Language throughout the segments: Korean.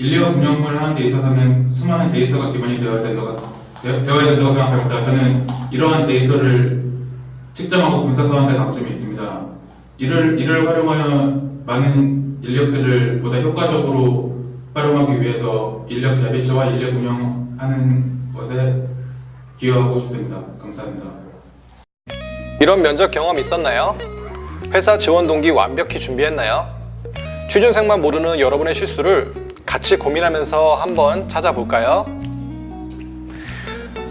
인력 운영을 하는 데 있어서는 수많은 데이터가 기반이 되어야 된다고 생각합니다. 저는 이러한 데이터를 측정하고 분석하는 데 강점이 있습니다. 이를 활용하여 많은 인력들을 보다 효과적으로 활용하기 위해서 인력 재배치와 인력 운영하는 것에 기여하고 싶습니다. 감사합니다. 이런 면접 경험 있었나요? 회사 지원 동기 완벽히 준비했나요? 취준생만 모르는 여러분의 실수를 같이 고민하면서 한번 찾아볼까요?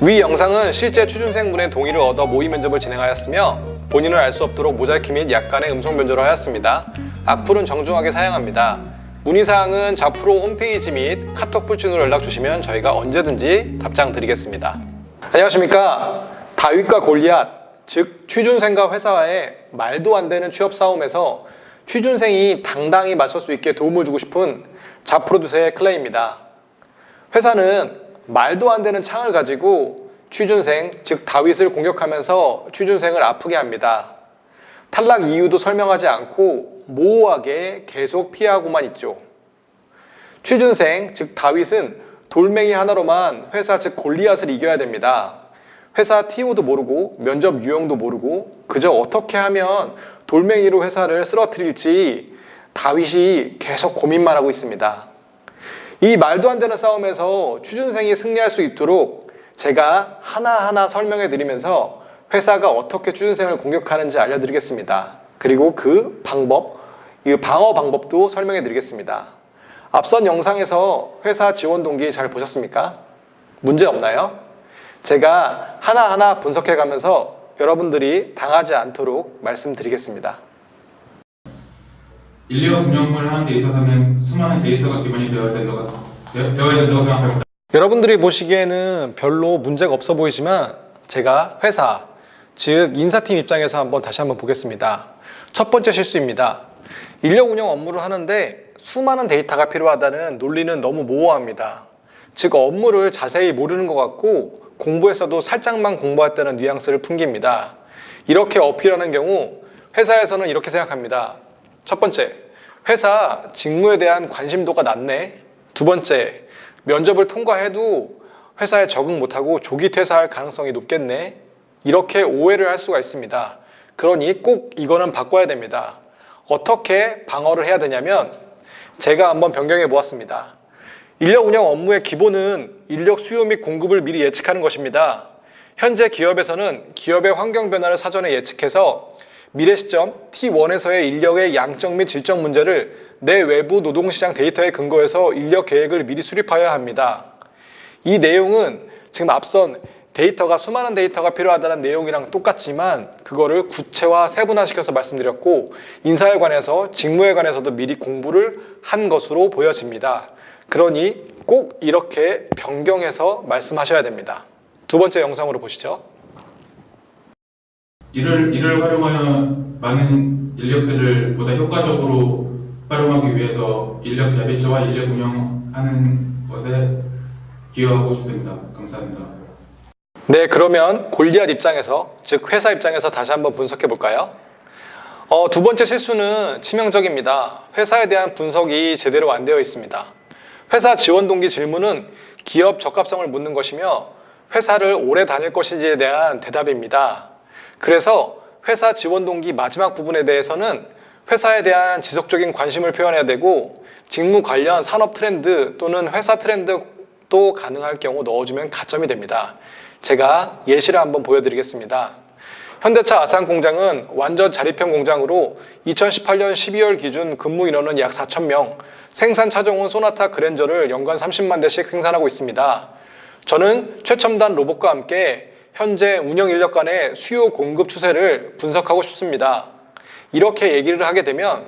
위 영상은 실제 취준생분의 동의를 얻어 모의 면접을 진행하였으며 본인을 알 수 없도록 모자이크 및 약간의 음성 변조를 하였습니다. 악플은 정중하게 사양합니다. 문의사항은 자프로 홈페이지 및 카톡 불친으로 연락 주시면 저희가 언제든지 답장 드리겠습니다. 안녕하십니까. 다윗과 골리앗, 즉 취준생과 회사와의 말도 안 되는 취업 싸움에서 취준생이 당당히 맞설 수 있게 도움을 주고 싶은 자프로듀스의 클레이입니다. 회사는 말도 안 되는 창을 가지고 취준생, 즉 다윗을 공격하면서 취준생을 아프게 합니다. 탈락 이유도 설명하지 않고 모호하게 계속 피하고만 있죠. 취준생, 즉 다윗은 돌멩이 하나로만 회사, 즉 골리앗을 이겨야 됩니다. 회사 TO도 모르고 면접 유형도 모르고 그저 어떻게 하면 돌멩이로 회사를 쓰러뜨릴지 다윗이 계속 고민만 하고 있습니다. 이 말도 안 되는 싸움에서 취준생이 승리할 수 있도록 제가 하나하나 설명해 드리면서 회사가 어떻게 취준생을 공격하는지 알려드리겠습니다. 그리고 그 방법, 이 방어 방법도 설명해 드리겠습니다. 앞선 영상에서 회사 지원 동기 잘 보셨습니까? 문제 없나요? 제가 하나하나 분석해 가면서 여러분들이 당하지 않도록 말씀드리겠습니다. 인력 운영을 하는 데 있어서는 수많은 데이터가 기반이 되어야 된다고 생각합니다. 여러분들이 보시기에는 별로 문제가 없어 보이지만 제가 회사, 즉 인사팀 입장에서 다시 한번 보겠습니다. 첫 번째 실수입니다. 인력 운영 업무를 하는데 수많은 데이터가 필요하다는 논리는 너무 모호합니다. 즉 업무를 자세히 모르는 것 같고 공부에서도 살짝만 공부했다는 뉘앙스를 풍깁니다. 이렇게 어필하는 경우 회사에서는 이렇게 생각합니다. 첫 번째, 회사 직무에 대한 관심도가 낮네. 두 번째, 면접을 통과해도 회사에 적응 못하고 조기 퇴사할 가능성이 높겠네. 이렇게 오해를 할 수가 있습니다. 그러니 꼭 이거는 바꿔야 됩니다. 어떻게 방어를 해야 되냐면 제가 한번 변경해 보았습니다. 인력 운영 업무의 기본은 인력 수요 및 공급을 미리 예측하는 것입니다. 현재 기업에서는 기업의 환경 변화를 사전에 예측해서 미래 시점 T1에서의 인력의 양적 및 질적 문제를 내 외부 노동시장 데이터에 근거해서 인력 계획을 미리 수립하여야 합니다. 이 내용은 지금 앞선 수많은 데이터가 필요하다는 내용이랑 똑같지만 그거를 구체화 세분화시켜서 말씀드렸고 인사에 관해서 직무에 관해서도 미리 공부를 한 것으로 보여집니다. 그러니 꼭 이렇게 변경해서 말씀하셔야 됩니다. 두 번째 영상으로 보시죠. 이를 활용하여 많은 인력들을 보다 효과적으로 활용하기 위해서 인력 재배치와 인력 운영하는 것에 기여하고 싶습니다. 감사합니다. 네, 그러면 골리앗 입장에서, 즉 회사 입장에서 다시 한번 분석해 볼까요? 두 번째 실수는 치명적입니다. 회사에 대한 분석이 제대로 안 되어 있습니다. 회사 지원 동기 질문은 기업 적합성을 묻는 것이며 회사를 오래 다닐 것인지에 대한 대답입니다. 그래서 회사 지원 동기 마지막 부분에 대해서는 회사에 대한 지속적인 관심을 표현해야 되고 직무 관련 산업 트렌드 또는 회사 트렌드도 가능할 경우 넣어주면 가점이 됩니다. 제가 예시를 한번 보여드리겠습니다. 현대차 아산 공장은 완전 자립형 공장으로 2018년 12월 기준 근무 인원은 약 4,000명, 생산 차종은 소나타 그랜저를 연간 30만 대씩 생산하고 있습니다. 저는 최첨단 로봇과 함께 현재 운영 인력 간의 수요 공급 추세를 분석하고 싶습니다. 이렇게 얘기를 하게 되면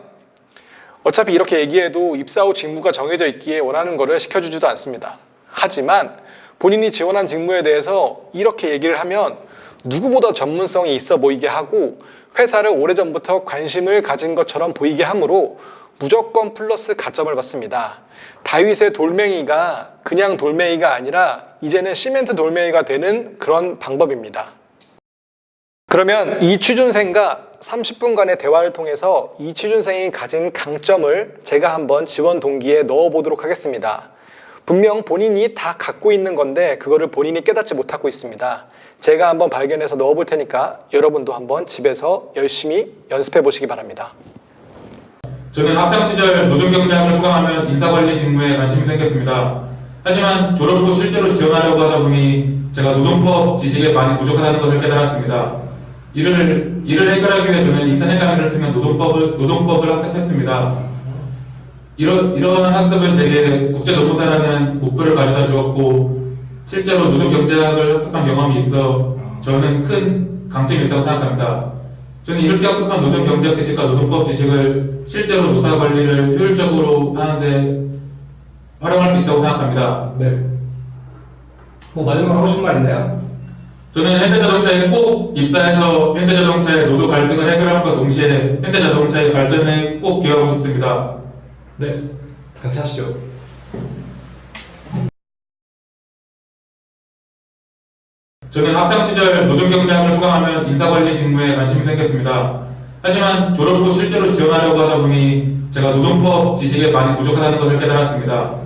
어차피 이렇게 얘기해도 입사 후 직무가 정해져 있기에 원하는 거를 시켜주지도 않습니다. 하지만 본인이 지원한 직무에 대해서 이렇게 얘기를 하면 누구보다 전문성이 있어 보이게 하고 회사를 오래전부터 관심을 가진 것처럼 보이게 하므로 무조건 플러스 가점을 받습니다. 다윗의 돌멩이가 그냥 돌멩이가 아니라 이제는 시멘트 돌멩이가 되는 그런 방법입니다. 그러면 이 취준생과 30분간의 대화를 통해서 이 취준생이 가진 강점을 제가 한번 지원 동기에 넣어보도록 하겠습니다. 분명 본인이 다 갖고 있는 건데 그거를 본인이 깨닫지 못하고 있습니다. 제가 한번 발견해서 넣어볼 테니까 여러분도 한번 집에서 열심히 연습해 보시기 바랍니다. 저는 학창시절 노동경제학을 수강하며 인사관리 직무에 관심이 생겼습니다. 하지만 졸업 후 실제로 지원하려고 하다 보니 제가 노동법 지식에 많이 부족하다는 것을 깨달았습니다. 이를 해결하기 위해 저는 인터넷 강의를 통해 노동법을 학습했습니다. 이러한 학습은 제게 국제노무사라는 목표를 가져다 주었고 실제로 노동경제학을 학습한 경험이 있어 저는 큰 강점이 있다고 생각합니다. 저는 이렇게 학습한 노동경제학 지식과 노동법 지식을 실제로 노사 관리를 효율적으로 하는데 활용할 수 있다고 생각합니다. 네. 뭐 마지막으로 하고 싶은 말 있나요? 저는 현대자동차에 꼭 입사해서 현대자동차의 노동 갈등을 해결함과 동시에 현대자동차의 발전에 꼭 기여하고 싶습니다. 네. 같이 하시죠. 저는 학창시절 노동경제학을 수강하며 인사관리 직무에 관심이 생겼습니다. 하지만 졸업 후 실제로 지원하려고 하다 보니 제가 노동법 지식에 많이 부족하다는 것을 깨달았습니다.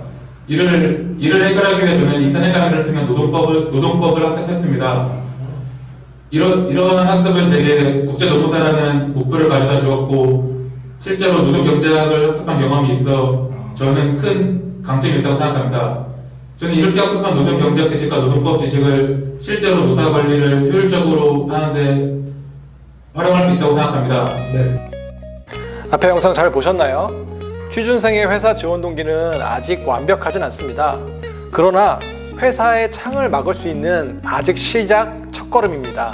이를 해결하기 위해 저는 인터넷 강의를 통해 노동법을 학습했습니다. 이러한 학습은 제게 국제노무사라는 목표를 가져다 주었고 실제로 노동경제학을 학습한 경험이 있어 저는 큰 강점이 있다고 생각합니다. 저는 이렇게 학습한 노동경제학 지식과 노동법 지식을 실제로 노사 관리를 효율적으로 하는데 활용할 수 있다고 생각합니다. 네. 앞에 영상 잘 보셨나요? 취준생의 회사 지원 동기는 아직 완벽하진 않습니다. 그러나 회사의 창을 막을 수 있는 아직 시작 첫걸음입니다.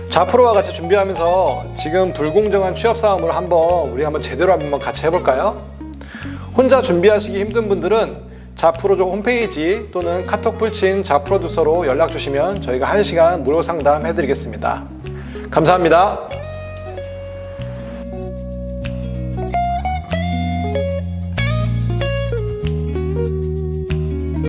자프로와 같이 준비하면서 지금 불공정한 취업 싸움을 우리 한번 제대로 한번 같이 해볼까요? 혼자 준비하시기 힘든 분들은 자프로족 홈페이지 또는 카톡 불친 자프로듀서로 연락 주시면 저희가 1시간 무료 상담 해드리겠습니다. 감사합니다.